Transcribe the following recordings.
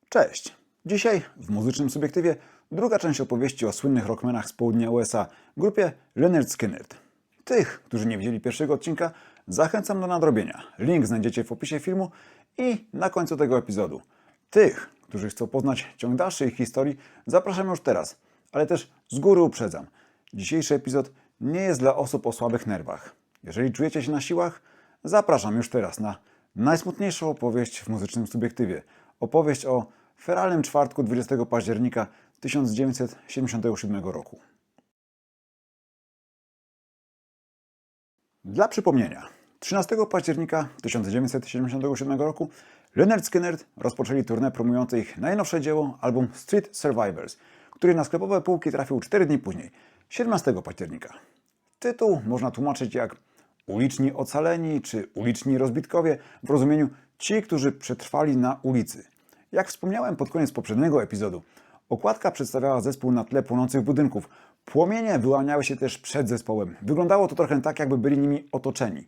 Cześć! Dzisiaj w Muzycznym Subiektywie druga część opowieści o słynnych rockmenach z południa USA, grupie Lynyrd Skynyrd. Tych, którzy nie widzieli pierwszego odcinka, zachęcam do nadrobienia. Link znajdziecie w opisie filmu i na końcu tego epizodu. Tych, którzy chcą poznać ciąg dalszy ich historii, zapraszam już teraz, ale też z góry uprzedzam. Dzisiejszy epizod nie jest dla osób o słabych nerwach. Jeżeli czujecie się na siłach, zapraszam już teraz na najsmutniejszą opowieść w Muzycznym Subiektywie. Opowieść o feralnym czwartku 20 października 1977 roku. Dla przypomnienia, 13 października 1977 roku Lynyrd Skynyrd rozpoczęli tournée promujące ich najnowsze dzieło, album Street Survivors, który na sklepowe półki trafił 4 dni później, 17 października. Tytuł można tłumaczyć jak Uliczni Ocaleni czy Uliczni Rozbitkowie w rozumieniu ci, którzy przetrwali na ulicy. Jak wspomniałem pod koniec poprzedniego epizodu, okładka przedstawiała zespół na tle płonących budynków. Płomienie wyłaniały się też przed zespołem. Wyglądało to trochę tak, jakby byli nimi otoczeni.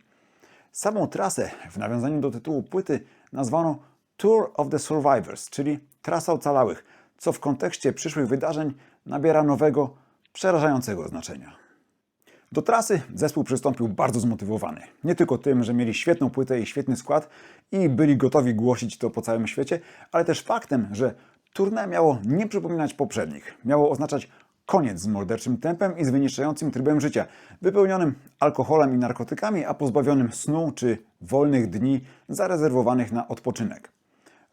Samą trasę w nawiązaniu do tytułu płyty nazwano Tour of the Survivors, czyli Trasa Ocalałych, co w kontekście przyszłych wydarzeń nabiera nowego, przerażającego znaczenia. Do trasy zespół przystąpił bardzo zmotywowany. Nie tylko tym, że mieli świetną płytę i świetny skład i byli gotowi głosić to po całym świecie, ale też faktem, że tournée miało nie przypominać poprzednich. Miało oznaczać koniec z morderczym tempem i z wyniszczającym trybem życia, wypełnionym alkoholem i narkotykami, a pozbawionym snu czy wolnych dni zarezerwowanych na odpoczynek.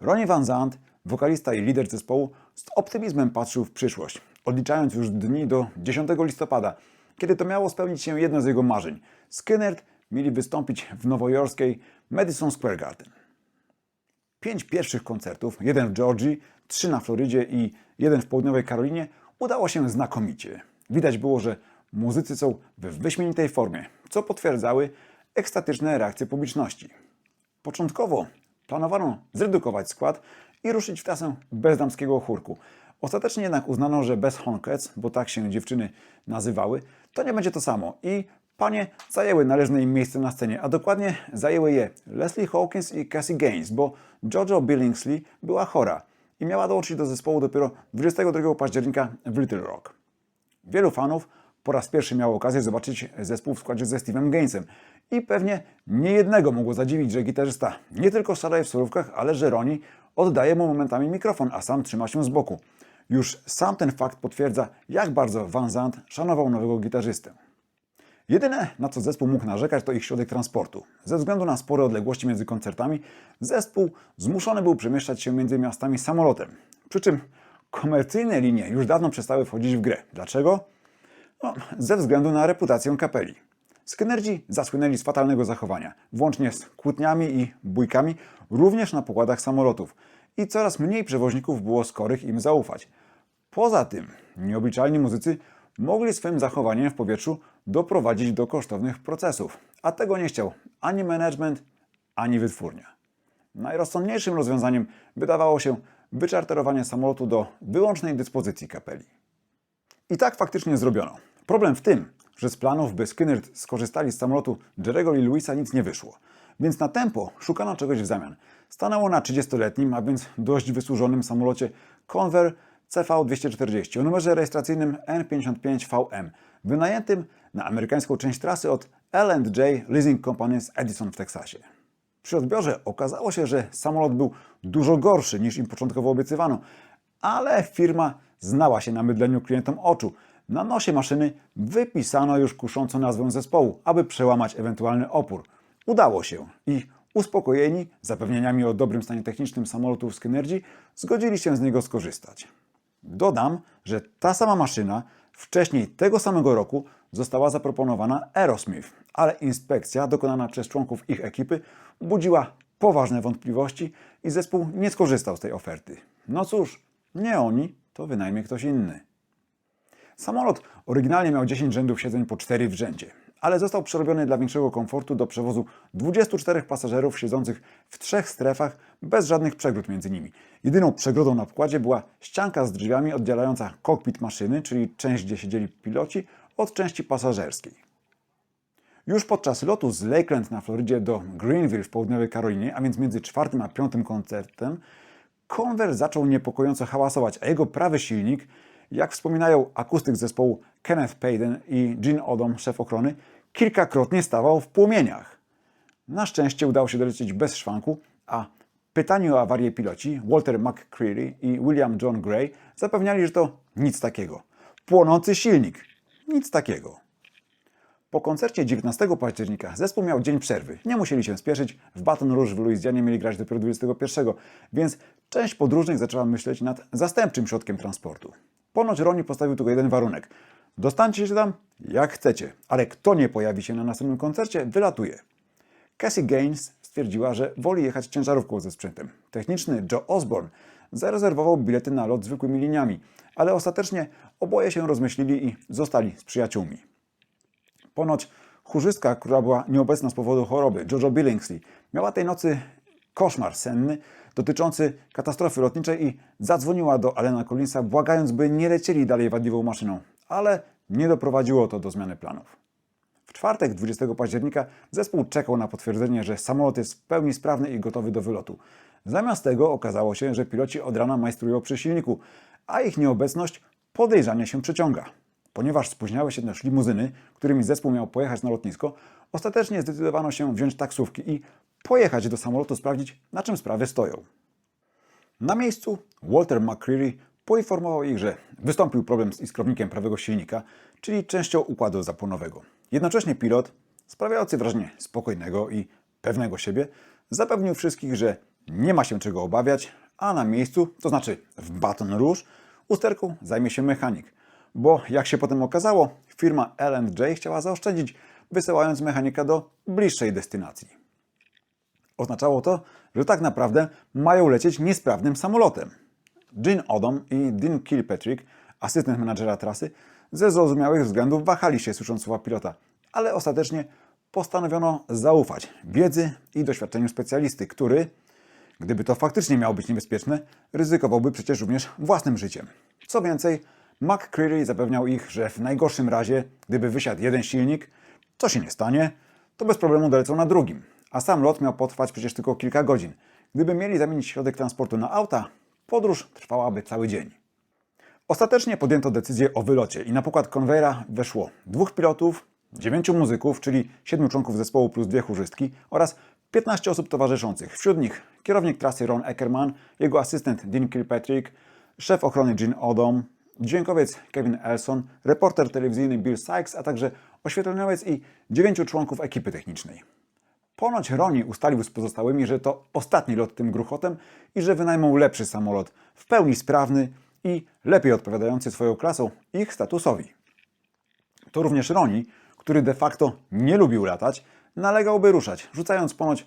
Ronnie Van Zant, wokalista i lider zespołu, z optymizmem patrzył w przyszłość, odliczając już dni do 10 listopada, kiedy to miało spełnić się jedno z jego marzeń. Skynyrd mieli wystąpić w nowojorskiej Madison Square Garden. 5 pierwszych koncertów, jeden w Georgii, 3 na Florydzie i jeden w południowej Karolinie, udało się znakomicie. Widać było, że muzycy są w wyśmienitej formie, co potwierdzały ekstatyczne reakcje publiczności. Początkowo planowano zredukować skład i ruszyć w trasę bez damskiego chórku. Ostatecznie jednak uznano, że bez Honkettes, bo tak się dziewczyny nazywały, to nie będzie to samo i panie zajęły należne im miejsce na scenie, a dokładnie zajęły je Leslie Hawkins i Cassie Gaines, bo JoJo Billingsley była chora i miała dołączyć do zespołu dopiero 22 października w Little Rock. Wielu fanów po raz pierwszy miało okazję zobaczyć zespół w składzie ze Steve'em Gainesem i pewnie niejednego mogło zadziwić, że gitarzysta nie tylko szaleje w solówkach, ale że Ronnie oddaje mu momentami mikrofon, a sam trzyma się z boku. Już sam ten fakt potwierdza, jak bardzo Van Zant szanował nowego gitarzystę. Jedyne, na co zespół mógł narzekać, to ich środek transportu. Ze względu na spore odległości między koncertami, zespół zmuszony był przemieszczać się między miastami samolotem. Przy czym komercyjne linie już dawno przestały wchodzić w grę. Dlaczego? Ze względu na reputację kapeli. Skynyrdzi zasłynęli z fatalnego zachowania, włącznie z kłótniami i bójkami, również na pokładach samolotów. I coraz mniej przewoźników było skorych im zaufać. Poza tym nieobliczalni muzycy mogli swym zachowaniem w powietrzu doprowadzić do kosztownych procesów, a tego nie chciał ani management, ani wytwórnia. Najrozsądniejszym rozwiązaniem wydawało się wyczarterowanie samolotu do wyłącznej dyspozycji kapeli. I tak faktycznie zrobiono. Problem w tym, że z planów, by Skynyrd skorzystali z samolotu Jerry'ego Lee Lewisa, nic nie wyszło. Więc na tempo szukano czegoś w zamian. Stanęło na 30-letnim, a więc dość wysłużonym samolocie Convair CV-240 o numerze rejestracyjnym N55VM, wynajętym na amerykańską część trasy od L&J Leasing Company z Edison w Teksasie. Przy odbiorze okazało się, że samolot był dużo gorszy niż im początkowo obiecywano, ale firma znała się na mydleniu klientom oczu. Na nosie maszyny wypisano już kuszącą nazwę zespołu, aby przełamać ewentualny opór. Udało się i uspokojeni zapewnieniami o dobrym stanie technicznym samolotów Skynyrdzi zgodzili się z niego skorzystać. Dodam, że ta sama maszyna wcześniej tego samego roku została zaproponowana Aerosmith, ale inspekcja dokonana przez członków ich ekipy budziła poważne wątpliwości i zespół nie skorzystał z tej oferty. No cóż, nie oni, to wynajmie ktoś inny. Samolot oryginalnie miał 10 rzędów siedzeń po 4 w rzędzie, ale został przerobiony dla większego komfortu do przewozu 24 pasażerów siedzących w 3 strefach bez żadnych przegród między nimi. Jedyną przegrodą na pokładzie była ścianka z drzwiami oddzielająca kokpit maszyny, czyli część, gdzie siedzieli piloci, od części pasażerskiej. Już podczas lotu z Lakeland na Florydzie do Greenville w południowej Karolinie, a więc między 4. a 5. koncertem, Convair zaczął niepokojąco hałasować, a jego prawy silnik, jak wspominają akustyk zespołu Kenneth Payden i Gene Odom, szef ochrony, kilkakrotnie stawał w płomieniach. Na szczęście udało się dolecieć bez szwanku, a pytani o awarię piloci Walter McCreary i William John Gray zapewniali, że to nic takiego. Płonący silnik. Nic takiego. Po koncercie 19 października zespół miał dzień przerwy. Nie musieli się spieszyć. W Baton Rouge w Luizjanie mieli grać dopiero 21, więc część podróżnych zaczęła myśleć nad zastępczym środkiem transportu. Ponoć Ronnie postawił tylko jeden warunek. Dostańcie się tam jak chcecie, ale kto nie pojawi się na następnym koncercie, wylatuje. Cassie Gaines stwierdziła, że woli jechać ciężarówką ze sprzętem. Techniczny Joe Osborne zarezerwował bilety na lot zwykłymi liniami, ale ostatecznie oboje się rozmyślili i zostali z przyjaciółmi. Ponoć chórzystka, która była nieobecna z powodu choroby, JoJo Billingsley, miała tej nocy koszmar senny dotyczący katastrofy lotniczej i zadzwoniła do Allena Collinsa, błagając, by nie lecieli dalej wadliwą maszyną, ale nie doprowadziło to do zmiany planów. W czwartek, 20 października, zespół czekał na potwierdzenie, że samolot jest w pełni sprawny i gotowy do wylotu. Zamiast tego okazało się, że piloci od rana majstrują przy silniku, a ich nieobecność podejrzanie się przeciąga. Ponieważ spóźniały się też limuzyny, którymi zespół miał pojechać na lotnisko, ostatecznie zdecydowano się wziąć taksówki i pojechać do samolotu sprawdzić, na czym sprawy stoją. Na miejscu Walter McCreary poinformował ich, że wystąpił problem z iskrownikiem prawego silnika, czyli częścią układu zapłonowego. Jednocześnie pilot, sprawiający wrażenie spokojnego i pewnego siebie, zapewnił wszystkich, że nie ma się czego obawiać, a na miejscu, to znaczy w Baton Rouge, usterką zajmie się mechanik. Bo jak się potem okazało, firma L&J chciała zaoszczędzić, wysyłając mechanika do bliższej destynacji. Oznaczało to, że tak naprawdę mają lecieć niesprawnym samolotem. Gene Odom i Dean Kilpatrick, asystent menadżera trasy, ze zrozumiałych względów wahali się słysząc słowa pilota, ale ostatecznie postanowiono zaufać wiedzy i doświadczeniu specjalisty, który, gdyby to faktycznie miało być niebezpieczne, ryzykowałby przecież również własnym życiem. Co więcej, McCreary zapewniał ich, że w najgorszym razie, gdyby wysiadł jeden silnik, co się nie stanie, to bez problemu dolecą na drugim. A sam lot miał potrwać przecież tylko kilka godzin. Gdyby mieli zamienić środek transportu na auta, podróż trwałaby cały dzień. Ostatecznie podjęto decyzję o wylocie i na pokład Convaira weszło 2 pilotów, 9 muzyków, czyli 7 członków zespołu plus 2 chórzystki oraz 15 osób towarzyszących. Wśród nich kierownik trasy Ron Eckerman, jego asystent Dean Kilpatrick, szef ochrony Gene Odom, dźwiękowiec Kevin Elson, reporter telewizyjny Bill Sykes, a także oświetleniowiec i 9 członków ekipy technicznej. Ponoć Ronnie ustalił z pozostałymi, że to ostatni lot tym gruchotem i że wynajmą lepszy samolot, w pełni sprawny i lepiej odpowiadający swoją klasą ich statusowi. To również Ronnie, który de facto nie lubił latać, nalegał, by ruszać, rzucając ponoć: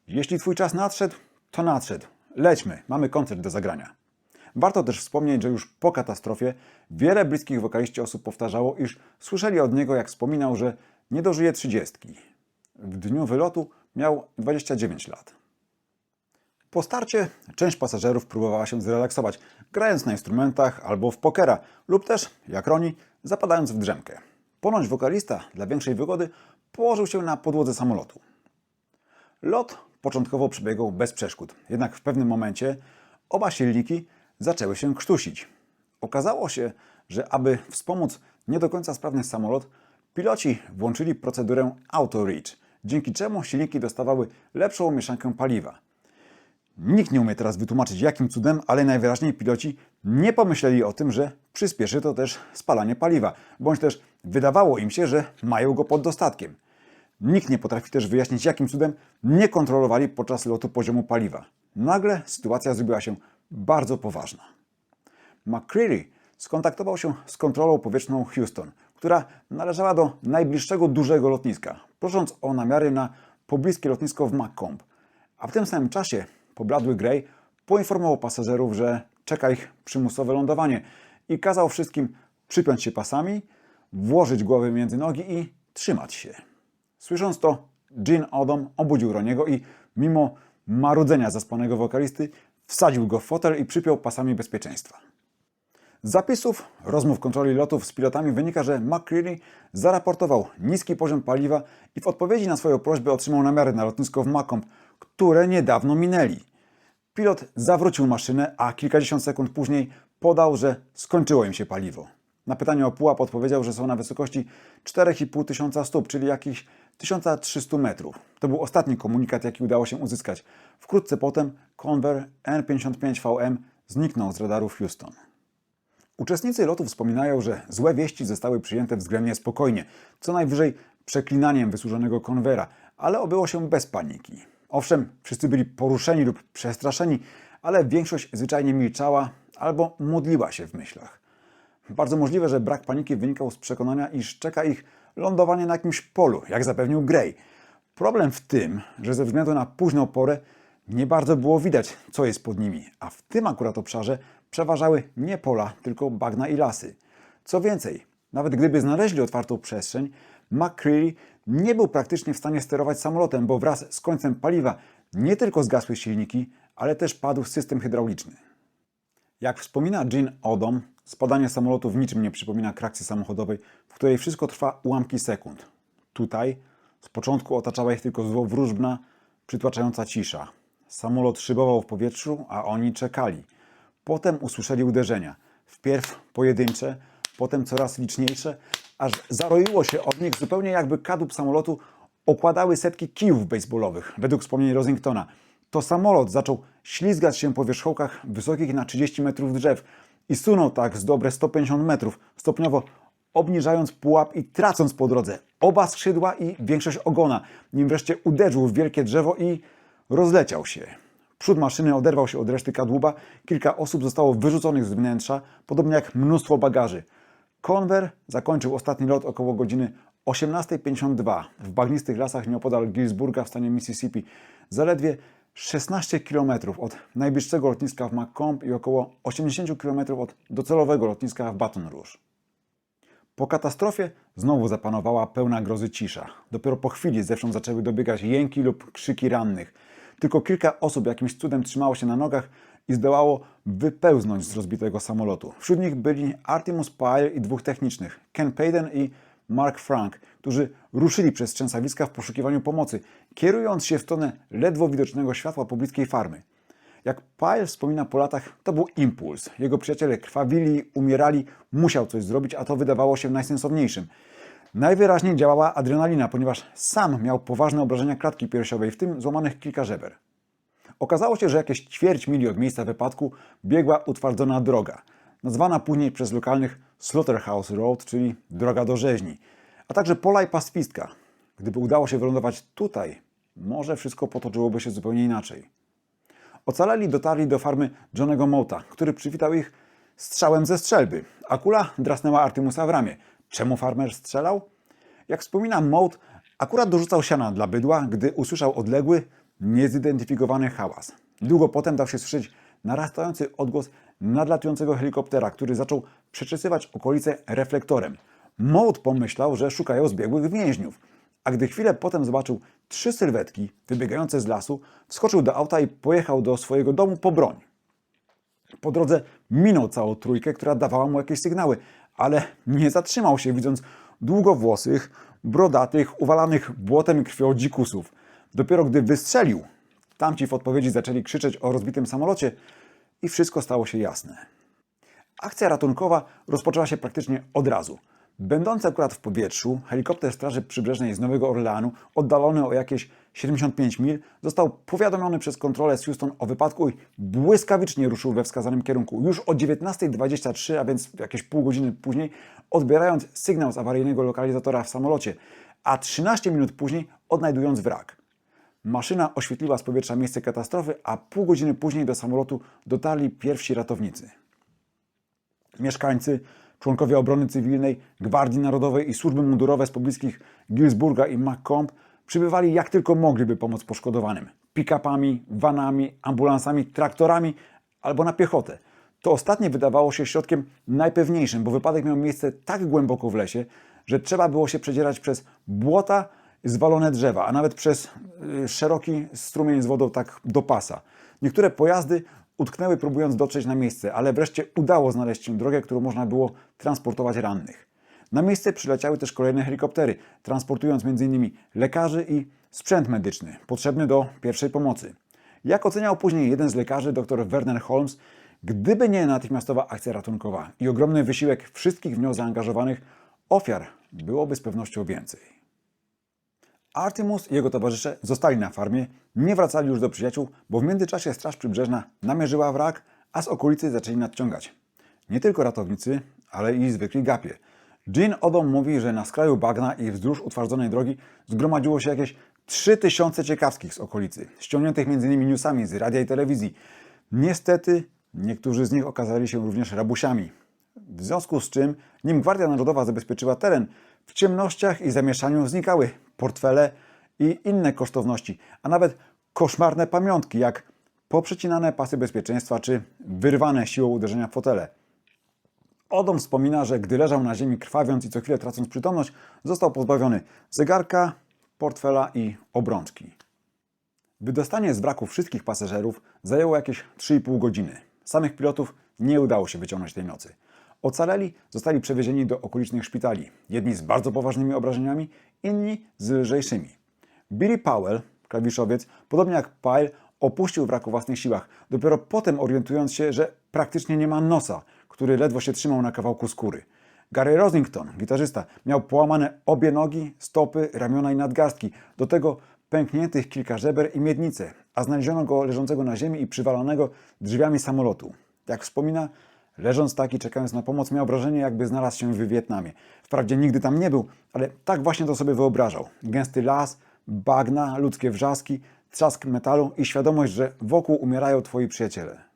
jeśli twój czas nadszedł, to nadszedł. Lećmy, mamy koncert do zagrania. Warto też wspomnieć, że już po katastrofie wiele bliskich wokaliści osób powtarzało, iż słyszeli od niego, jak wspominał, że nie dożyje 30. W dniu wylotu miał 29 lat. Po starcie część pasażerów próbowała się zrelaksować, grając na instrumentach albo w pokera, lub też, jak Ronnie, zapadając w drzemkę. Ponoć wokalista dla większej wygody położył się na podłodze samolotu. Lot początkowo przebiegał bez przeszkód, jednak w pewnym momencie oba silniki zaczęły się krztusić. Okazało się, że aby wspomóc nie do końca sprawny samolot, piloci włączyli procedurę Auto Reach, dzięki czemu silniki dostawały lepszą mieszankę paliwa. Nikt nie umie teraz wytłumaczyć, jakim cudem, ale najwyraźniej piloci nie pomyśleli o tym, że przyspieszy to też spalanie paliwa, bądź też wydawało im się, że mają go pod dostatkiem. Nikt nie potrafi też wyjaśnić, jakim cudem nie kontrolowali podczas lotu poziomu paliwa. Nagle sytuacja zrobiła się bardzo poważna. McCreary skontaktował się z kontrolą powietrzną Houston, która należała do najbliższego dużego lotniska, prosząc o namiary na pobliskie lotnisko w Macomb. A w tym samym czasie pobladły Gray poinformował pasażerów, że czeka ich przymusowe lądowanie i kazał wszystkim przypiąć się pasami, włożyć głowy między nogi i trzymać się. Słysząc to, Gene Odom obudził Ronniego i mimo marudzenia zaspanego wokalisty wsadził go w fotel i przypiął pasami bezpieczeństwa. Z zapisów rozmów kontroli lotów z pilotami wynika, że McCreary zaraportował niski poziom paliwa i w odpowiedzi na swoją prośbę otrzymał namiary na lotnisko w Macomb, które niedawno minęli. Pilot zawrócił maszynę, a kilkadziesiąt sekund później podał, że skończyło im się paliwo. Na pytanie o pułap odpowiedział, że są na wysokości 4500 stóp, czyli jakichś 1300 metrów. To był ostatni komunikat, jaki udało się uzyskać. Wkrótce potem Convair N-55VM zniknął z radarów Houston. Uczestnicy lotu wspominają, że złe wieści zostały przyjęte względnie spokojnie, co najwyżej przeklinaniem wysłużonego Convaira, ale obyło się bez paniki. Owszem, wszyscy byli poruszeni lub przestraszeni, ale większość zwyczajnie milczała albo modliła się w myślach. Bardzo możliwe, że brak paniki wynikał z przekonania, iż czeka ich lądowanie na jakimś polu, jak zapewnił Gray. Problem w tym, że ze względu na późną porę nie bardzo było widać, co jest pod nimi, a w tym akurat obszarze przeważały nie pola, tylko bagna i lasy. Co więcej, nawet gdyby znaleźli otwartą przestrzeń, McCreary nie był praktycznie w stanie sterować samolotem, bo wraz z końcem paliwa nie tylko zgasły silniki, ale też padł system hydrauliczny. Jak wspomina Gene Odom, spadanie samolotu w niczym nie przypomina kraksie samochodowej, w której wszystko trwa ułamki sekund. Tutaj z początku otaczała ich tylko złowróżbna, przytłaczająca cisza. Samolot szybował w powietrzu, a oni czekali. Potem usłyszeli uderzenia. Wpierw pojedyncze, potem coraz liczniejsze, aż zaroiło się od nich zupełnie jakby kadłub samolotu okładały setki kijów baseballowych, według wspomnień Rosingtona. To samolot zaczął ślizgać się po wierzchołkach wysokich na 30 metrów drzew i sunął tak z dobre 150 metrów, stopniowo obniżając pułap i tracąc po drodze oba skrzydła i większość ogona, nim wreszcie uderzył w wielkie drzewo i rozleciał się. Przód maszyny oderwał się od reszty kadłuba, kilka osób zostało wyrzuconych z wnętrza, podobnie jak mnóstwo bagaży. Convair zakończył ostatni lot około godziny 18:52 w bagnistych lasach nieopodal Gillsburga w stanie Mississippi, zaledwie 16 km od najbliższego lotniska w Macomb i około 80 km od docelowego lotniska w Baton Rouge. Po katastrofie znowu zapanowała pełna grozy cisza. Dopiero po chwili zewsząd zaczęły dobiegać jęki lub krzyki rannych. Tylko kilka osób jakimś cudem trzymało się na nogach i zdołało wypełznąć z rozbitego samolotu. Wśród nich byli Artemus Pyle i dwóch technicznych, Ken Payden i Mark Frank, którzy ruszyli przez trzęsawiska w poszukiwaniu pomocy, kierując się w stronę ledwo widocznego światła pobliskiej farmy. Jak Pyle wspomina po latach, to był impuls. Jego przyjaciele krwawili, umierali, musiał coś zrobić, a to wydawało się najsensowniejszym. Najwyraźniej działała adrenalina, ponieważ sam miał poważne obrażenia klatki piersiowej, w tym złamanych kilka żeber. Okazało się, że jakieś ćwierć mili od miejsca wypadku biegła utwardzona droga, nazwana później przez lokalnych Slaughterhouse Road, czyli droga do rzeźni, a także pola i pastwiska. Gdyby udało się wylądować tutaj, może wszystko potoczyłoby się zupełnie inaczej. Ocaleli dotarli do farmy Johnego Mouta, który przywitał ich strzałem ze strzelby, a kula drasnęła Artemusa w ramię. Czemu farmer strzelał? Jak wspomina Mout, akurat dorzucał siana dla bydła, gdy usłyszał odległy, niezidentyfikowany hałas. Długo potem dał się słyszeć narastający odgłos nadlatującego helikoptera, który zaczął przeczesywać okolice reflektorem. Mout pomyślał, że szukają zbiegłych więźniów, a gdy chwilę potem zobaczył 3 sylwetki wybiegające z lasu, wskoczył do auta i pojechał do swojego domu po broń. Po drodze minął całą trójkę, która dawała mu jakieś sygnały, ale nie zatrzymał się, widząc długowłosych, brodatych, uwalanych błotem i krwią dzikusów. Dopiero gdy wystrzelił, tamci w odpowiedzi zaczęli krzyczeć o rozbitym samolocie i wszystko stało się jasne. Akcja ratunkowa rozpoczęła się praktycznie od razu. Będący akurat w powietrzu, helikopter Straży Przybrzeżnej z Nowego Orleanu, oddalony o jakieś 75 mil, został powiadomiony przez kontrolę z Houston o wypadku i błyskawicznie ruszył we wskazanym kierunku. Już o 19:23, a więc jakieś pół godziny później, odbierając sygnał z awaryjnego lokalizatora w samolocie, a 13 minut później odnajdując wrak. Maszyna oświetliła z powietrza miejsce katastrofy, a pół godziny później do samolotu dotarli pierwsi ratownicy. Mieszkańcy, członkowie obrony cywilnej, Gwardii Narodowej i służby mundurowe z pobliskich Gillsburga i Macomb przybywali jak tylko mogli, by pomóc poszkodowanym. Pick-upami, vanami, ambulansami, traktorami albo na piechotę. To ostatnie wydawało się środkiem najpewniejszym, bo wypadek miał miejsce tak głęboko w lesie, że trzeba było się przedzierać przez błota, zwalone drzewa, a nawet przez szeroki strumień z wodą tak do pasa. Niektóre pojazdy utknęły, próbując dotrzeć na miejsce, ale wreszcie udało znaleźć się drogę, którą można było transportować rannych. Na miejsce przyleciały też kolejne helikoptery, transportując m.in. lekarzy i sprzęt medyczny potrzebny do pierwszej pomocy. Jak oceniał później jeden z lekarzy, dr Werner Holmes, gdyby nie natychmiastowa akcja ratunkowa i ogromny wysiłek wszystkich w nią zaangażowanych, ofiar byłoby z pewnością więcej. Artemus i jego towarzysze zostali na farmie, nie wracali już do przyjaciół, bo w międzyczasie Straż Przybrzeżna namierzyła wrak, a z okolicy zaczęli nadciągać nie tylko ratownicy, ale i zwykli gapie. Gene Odom mówi, że na skraju bagna i wzdłuż utwardzonej drogi zgromadziło się jakieś 3000 ciekawskich z okolicy, ściągniętych m.in. newsami z radia i telewizji. Niestety niektórzy z nich okazali się również rabusiami. W związku z czym, nim Gwardia Narodowa zabezpieczyła teren, w ciemnościach i zamieszaniu znikały portfele i inne kosztowności, a nawet koszmarne pamiątki, jak poprzecinane pasy bezpieczeństwa czy wyrwane siłą uderzenia fotele. Odom wspomina, że gdy leżał na ziemi krwawiąc i co chwilę tracąc przytomność, został pozbawiony zegarka, portfela i obrączki. Wydostanie z wraku wszystkich pasażerów zajęło jakieś 3,5 godziny. Samych pilotów nie udało się wyciągnąć tej nocy. Ocaleli zostali przewiezieni do okolicznych szpitali. Jedni z bardzo poważnymi obrażeniami, inni z lżejszymi. Billy Powell, klawiszowiec, podobnie jak Pyle, opuścił wrak o własnych siłach, dopiero potem orientując się, że praktycznie nie ma nosa, który ledwo się trzymał na kawałku skóry. Gary Rosington, gitarzysta, miał połamane obie nogi, stopy, ramiona i nadgarstki, do tego pękniętych kilka żeber i miednice, a znaleziono go leżącego na ziemi i przywalonego drzwiami samolotu. Jak wspomina, leżąc tak i czekając na pomoc, miał wrażenie, jakby znalazł się w Wietnamie. Wprawdzie nigdy tam nie był, ale tak właśnie to sobie wyobrażał. Gęsty las, bagna, ludzkie wrzaski, trzask metalu i świadomość, że wokół umierają twoi przyjaciele.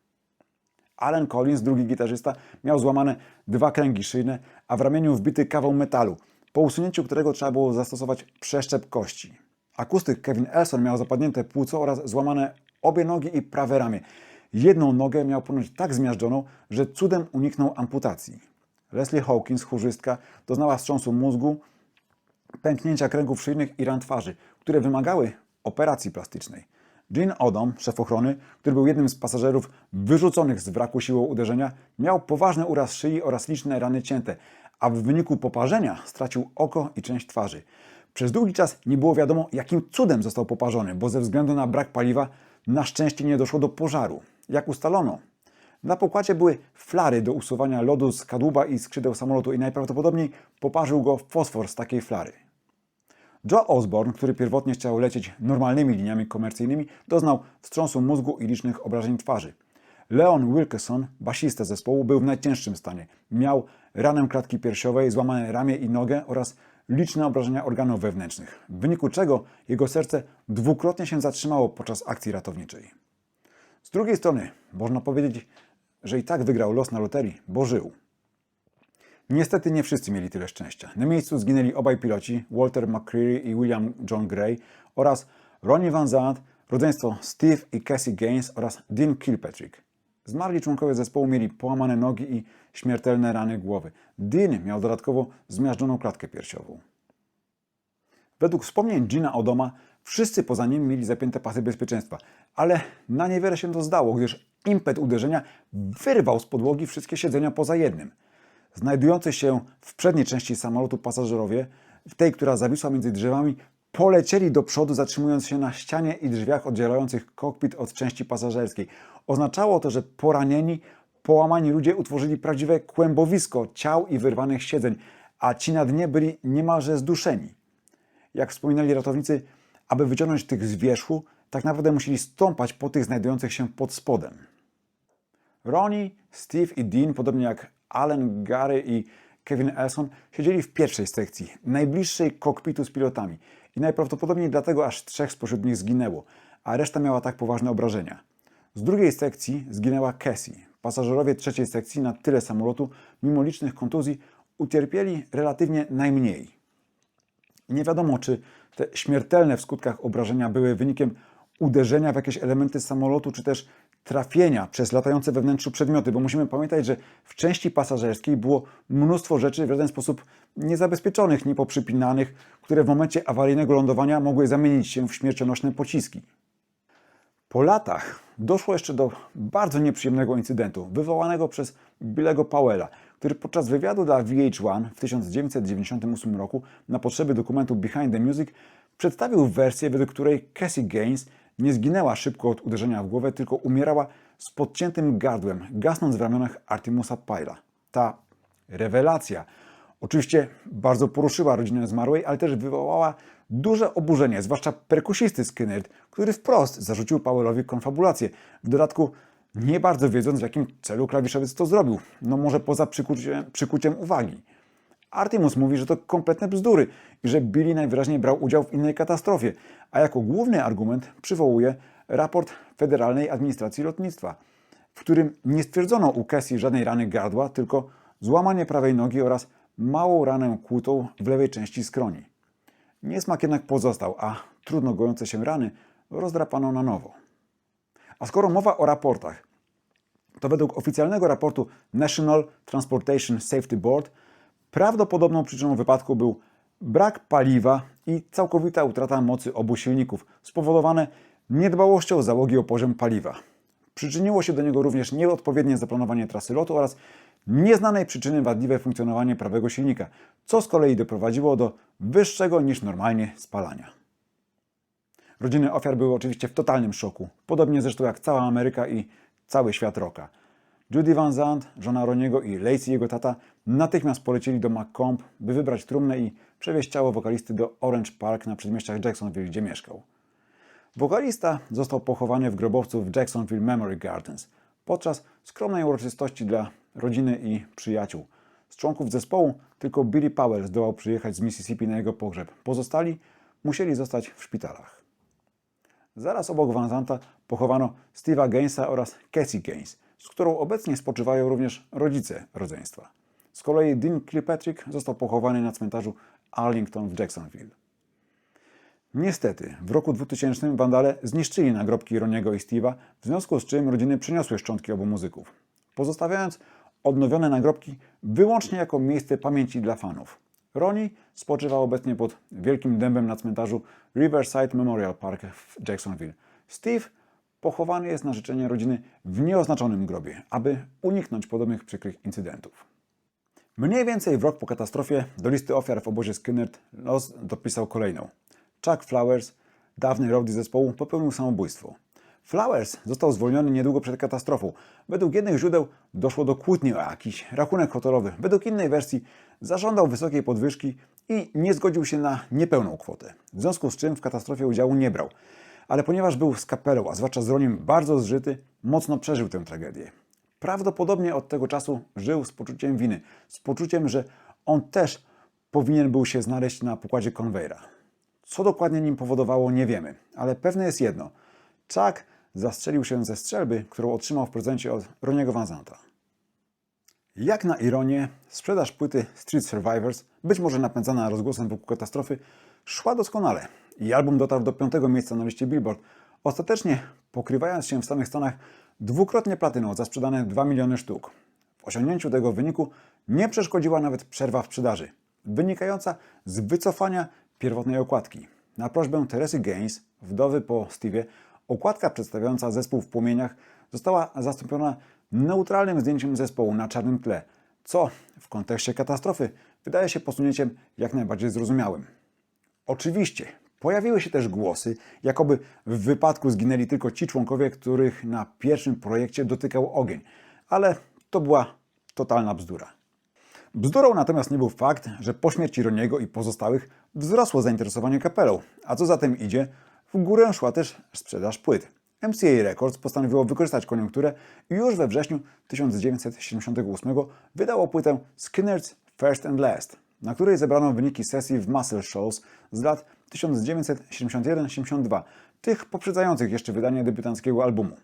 Allen Collins, drugi gitarzysta, miał złamane 2 kręgi szyjne, a w ramieniu wbity kawał metalu, po usunięciu którego trzeba było zastosować przeszczep kości. Akustyk Kevin Elson miał zapadnięte płuco oraz złamane obie nogi i prawe ramię. Jedną nogę miał ponoć tak zmiażdżoną, że cudem uniknął amputacji. Leslie Hawkins, chórzystka, doznała wstrząsu mózgu, pęknięcia kręgów szyjnych i ran twarzy, które wymagały operacji plastycznej. Gene Odom, szef ochrony, który był jednym z pasażerów wyrzuconych z wraku siłą uderzenia, miał poważny uraz szyi oraz liczne rany cięte, a w wyniku poparzenia stracił oko i część twarzy. Przez długi czas nie było wiadomo, jakim cudem został poparzony, bo ze względu na brak paliwa na szczęście nie doszło do pożaru. Jak ustalono, na pokładzie były flary do usuwania lodu z kadłuba i skrzydeł samolotu i najprawdopodobniej poparzył go fosfor z takiej flary. Joe Osborne, który pierwotnie chciał lecieć normalnymi liniami komercyjnymi, doznał wstrząsu mózgu i licznych obrażeń twarzy. Leon Wilkeson, basista zespołu, był w najcięższym stanie. Miał ranę klatki piersiowej, złamane ramię i nogę oraz liczne obrażenia organów wewnętrznych, w wyniku czego jego serce dwukrotnie się zatrzymało podczas akcji ratowniczej. Z drugiej strony, można powiedzieć, że i tak wygrał los na loterii, bo żył. Niestety nie wszyscy mieli tyle szczęścia. Na miejscu zginęli obaj piloci, Walter McCreary i William John Gray, oraz Ronnie Van Zant, rodzeństwo Steve i Cassie Gaines oraz Dean Kilpatrick. Zmarli członkowie zespołu mieli połamane nogi i śmiertelne rany głowy. Dean miał dodatkowo zmiażdżoną klatkę piersiową. Według wspomnień Gina Odoma, wszyscy poza nim mieli zapięte pasy bezpieczeństwa, ale na niewiele się to zdało, gdyż impet uderzenia wyrwał z podłogi wszystkie siedzenia poza jednym. Znajdujący się w przedniej części samolotu pasażerowie, w tej, która zawisła między drzewami, polecieli do przodu, zatrzymując się na ścianie i drzwiach oddzielających kokpit od części pasażerskiej. Oznaczało to, że poranieni, połamani ludzie utworzyli prawdziwe kłębowisko ciał i wyrwanych siedzeń, a ci na dnie byli niemalże zduszeni. Jak wspominali ratownicy, aby wyciągnąć tych z wierzchu, tak naprawdę musieli stąpać po tych znajdujących się pod spodem. Ronnie, Steve i Dean, podobnie jak Allen, Gary i Kevin Elson, siedzieli w pierwszej sekcji, najbliższej kokpitu z pilotami i najprawdopodobniej dlatego aż 3 spośród nich zginęło, a reszta miała tak poważne obrażenia. Z drugiej sekcji zginęła Cassie. Pasażerowie trzeciej sekcji na tyle samolotu, mimo licznych kontuzji, ucierpieli relatywnie najmniej. Nie wiadomo, czy te śmiertelne w skutkach obrażenia były wynikiem uderzenia w jakieś elementy samolotu, czy też trafienia przez latające we wnętrzu przedmioty, bo musimy pamiętać, że w części pasażerskiej było mnóstwo rzeczy w żaden sposób niezabezpieczonych, niepoprzypinanych, które w momencie awaryjnego lądowania mogły zamienić się w śmiercionośne pociski. Po latach doszło jeszcze do bardzo nieprzyjemnego incydentu wywołanego przez Billy'ego Powella, który podczas wywiadu dla VH1 w 1998 roku na potrzeby dokumentu Behind the Music przedstawił wersję, według której Cassie Gaines nie zginęła szybko od uderzenia w głowę, tylko umierała z podciętym gardłem, gasnąc w ramionach Artemusa Pyla. Ta rewelacja oczywiście bardzo poruszyła rodzinę zmarłej, ale też wywołała duże oburzenie, zwłaszcza perkusisty Skynyrd, który wprost zarzucił Powellowi konfabulację. W dodatku nie bardzo wiedząc, w jakim celu klawiszowiec to zrobił. No może poza przykuciem uwagi. Artemus mówi, że to kompletne bzdury i że Billy najwyraźniej brał udział w innej katastrofie, a jako główny argument przywołuje raport Federalnej Administracji Lotnictwa, w którym nie stwierdzono u Cassie żadnej rany gardła, tylko złamanie prawej nogi oraz małą ranę kłutą w lewej części skroni. Niesmak jednak pozostał, a trudno gojące się rany rozdrapano na nowo. A skoro mowa o raportach, to według oficjalnego raportu National Transportation Safety Board prawdopodobną przyczyną wypadku był brak paliwa i całkowita utrata mocy obu silników, spowodowane niedbałością załogi o poziom paliwa. Przyczyniło się do niego również nieodpowiednie zaplanowanie trasy lotu oraz nieznanej przyczyny wadliwe funkcjonowanie prawego silnika, co z kolei doprowadziło do wyższego niż normalnie spalania. Rodziny ofiar były oczywiście w totalnym szoku, podobnie zresztą jak cała Ameryka i cały świat rocka. Judy Van Zandt, żona Roniego i Lacey, jego tata, natychmiast polecieli do Macomb, by wybrać trumnę i przewieźć ciało wokalisty do Orange Park na przedmieściach Jacksonville, gdzie mieszkał. Wokalista został pochowany w grobowcu w Jacksonville Memory Gardens podczas skromnej uroczystości dla rodziny i przyjaciół. Z członków zespołu tylko Billy Powell zdołał przyjechać z Mississippi na jego pogrzeb. Pozostali musieli zostać w szpitalach. Zaraz obok Van Zandta pochowano Steve'a Gainsa oraz Cassie Gaines, z którą obecnie spoczywają również rodzice rodzeństwa. Z kolei Dean Kilpatrick został pochowany na cmentarzu Arlington w Jacksonville. Niestety, w roku 2000 wandale zniszczyli nagrobki Roniego i Steve'a, w związku z czym rodziny przeniosły szczątki obu muzyków, pozostawiając odnowione nagrobki wyłącznie jako miejsce pamięci dla fanów. Ronnie spoczywa obecnie pod wielkim dębem na cmentarzu Riverside Memorial Park w Jacksonville. Steve pochowany jest na życzenie rodziny w nieoznaczonym grobie, aby uniknąć podobnych przykrych incydentów. Mniej więcej w rok po katastrofie do listy ofiar w obozie Skynyrd los dopisał kolejną. Chuck Flowers, dawny roadie zespołu, popełnił samobójstwo. Flowers został zwolniony niedługo przed katastrofą. Według jednych źródeł doszło do kłótni o jakiś rachunek hotelowy. Według innej wersji zażądał wysokiej podwyżki i nie zgodził się na niepełną kwotę. W związku z czym w katastrofie udziału nie brał. Ale ponieważ był z kapelą, a zwłaszcza z Roniem bardzo zżyty, mocno przeżył tę tragedię. Prawdopodobnie od tego czasu żył z poczuciem winy. Z poczuciem, że on też powinien był się znaleźć na pokładzie konwejera. Co dokładnie nim powodowało, nie wiemy, ale pewne jest jedno. Chuck zastrzelił się ze strzelby, którą otrzymał w prezencie od Roniego Van Zandta. Jak na ironię, sprzedaż płyty Street Survivors, być może napędzana rozgłosem wokół katastrofy, szła doskonale i album dotarł do 5. miejsca na liście Billboard, ostatecznie pokrywając się w samych Stanach dwukrotnie platyną za sprzedane 2 miliony sztuk. W osiągnięciu tego wyniku nie przeszkodziła nawet przerwa w sprzedaży, wynikająca z wycofania pierwotnej okładki. Na prośbę Teresy Gaines, wdowy po Steve'ie, okładka przedstawiająca zespół w płomieniach została zastąpiona neutralnym zdjęciem zespołu na czarnym tle, co w kontekście katastrofy wydaje się posunięciem jak najbardziej zrozumiałym. Oczywiście pojawiły się też głosy, jakoby w wypadku zginęli tylko ci członkowie, których na pierwszym projekcie dotykał ogień, ale to była totalna bzdura. Bzdurą natomiast nie był fakt, że po śmierci Roniego i pozostałych wzrosło zainteresowanie kapelą, a co za tym idzie, w górę szła też sprzedaż płyt. MCA Records postanowiło wykorzystać koniunkturę i już we wrześniu 1978 wydało płytę Skynyrds First and Last, na której zebrano wyniki sesji w Muscle Shoals z lat 1971-72, tych poprzedzających jeszcze wydanie debiutanckiego albumu.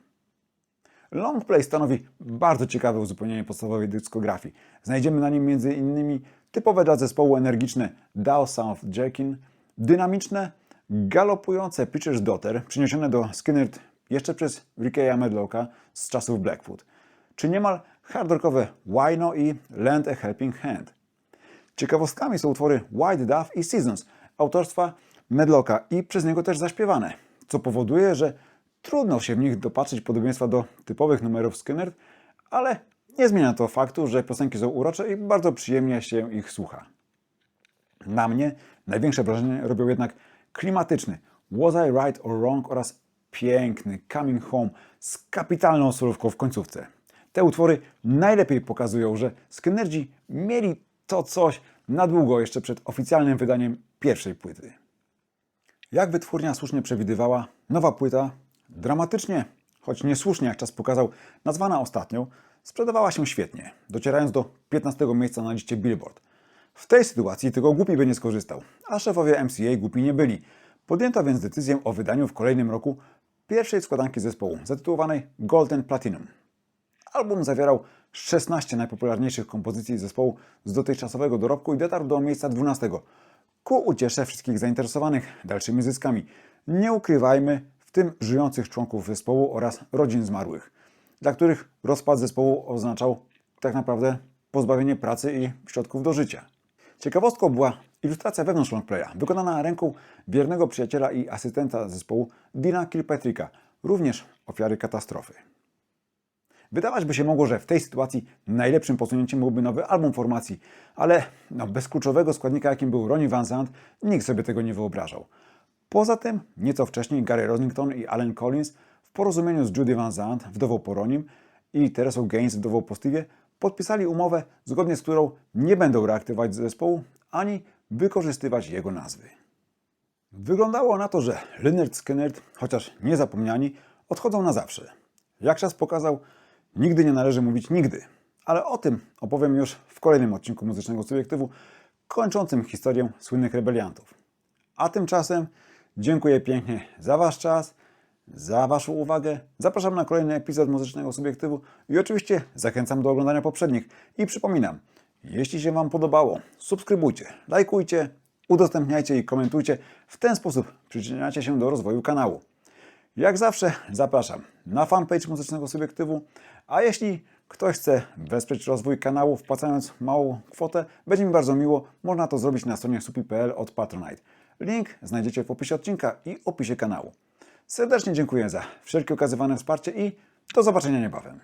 Longplay stanowi bardzo ciekawe uzupełnienie podstawowej dyskografii. Znajdziemy na nim m.in. typowe dla zespołu energiczne Down South Jerkin, dynamiczne, galopujące Preacher's Daughter, przyniesione do Skynyrd jeszcze przez Rickeya Medlocka z czasów Blackfoot, czy niemal hardrockowe Why No i Lend a Helping Hand. Ciekawostkami są utwory White Dove i Seasons autorstwa Medlocka i przez niego też zaśpiewane, co powoduje, że trudno się w nich dopatrzyć podobieństwa do typowych numerów Skynyrd, ale nie zmienia to faktu, że piosenki są urocze i bardzo przyjemnie się ich słucha. Na mnie największe wrażenie robią jednak klimatyczny Was I Right or Wrong oraz piękny Coming Home z kapitalną solówką w końcówce. Te utwory najlepiej pokazują, że Skynyrdi mieli to coś na długo jeszcze przed oficjalnym wydaniem pierwszej płyty. Jak wytwórnia słusznie przewidywała, nowa płyta dramatycznie, choć niesłusznie jak czas pokazał, nazwana ostatnią, sprzedawała się świetnie, docierając do 15 miejsca na liście Billboard. W tej sytuacji tylko głupi by nie skorzystał, a szefowie MCA głupi nie byli. Podjęto więc decyzję o wydaniu w kolejnym roku pierwszej składanki zespołu, zatytułowanej Gold and Platinum. Album zawierał 16 najpopularniejszych kompozycji zespołu z dotychczasowego dorobku i dotarł do miejsca 12. Ku uciesze wszystkich zainteresowanych dalszymi zyskami. Nie ukrywajmy, w tym żyjących członków zespołu oraz rodzin zmarłych, dla których rozpad zespołu oznaczał tak naprawdę pozbawienie pracy i środków do życia. Ciekawostką była ilustracja wewnątrz longplaya, wykonana ręką wiernego przyjaciela i asystenta zespołu Dina Kilpatricka, również ofiary katastrofy. Wydawać by się mogło, że w tej sytuacji najlepszym posunięciem byłby nowy album formacji, ale bez kluczowego składnika, jakim był Ronnie Van Zant, nikt sobie tego nie wyobrażał. Poza tym, nieco wcześniej Gary Rossington i Allen Collins w porozumieniu z Judy Van Zant, wdową po Ronnim, i Teresą Gaines, wdową po Steve'ie, podpisali umowę, zgodnie z którą nie będą reaktywować zespołu, ani wykorzystywać jego nazwy. Wyglądało na to, że Lynyrd Skynyrd, chociaż niezapomniani, odchodzą na zawsze. Jak czas pokazał, nigdy nie należy mówić nigdy, ale o tym opowiem już w kolejnym odcinku Muzycznego Subiektywu, kończącym historię słynnych rebeliantów. A tymczasem dziękuję pięknie za Wasz czas, za Waszą uwagę. Zapraszam na kolejny epizod Muzycznego Subiektywu i oczywiście zachęcam do oglądania poprzednich. I przypominam, jeśli się Wam podobało, subskrybujcie, lajkujcie, udostępniajcie i komentujcie. W ten sposób przyczyniacie się do rozwoju kanału. Jak zawsze zapraszam na fanpage Muzycznego Subiektywu, a jeśli ktoś chce wesprzeć rozwój kanału wpłacając małą kwotę, będzie mi bardzo miło, można to zrobić na stronie supi.pl od Patronite. Link znajdziecie w opisie odcinka i opisie kanału. Serdecznie dziękuję za wszelkie okazywane wsparcie i do zobaczenia niebawem.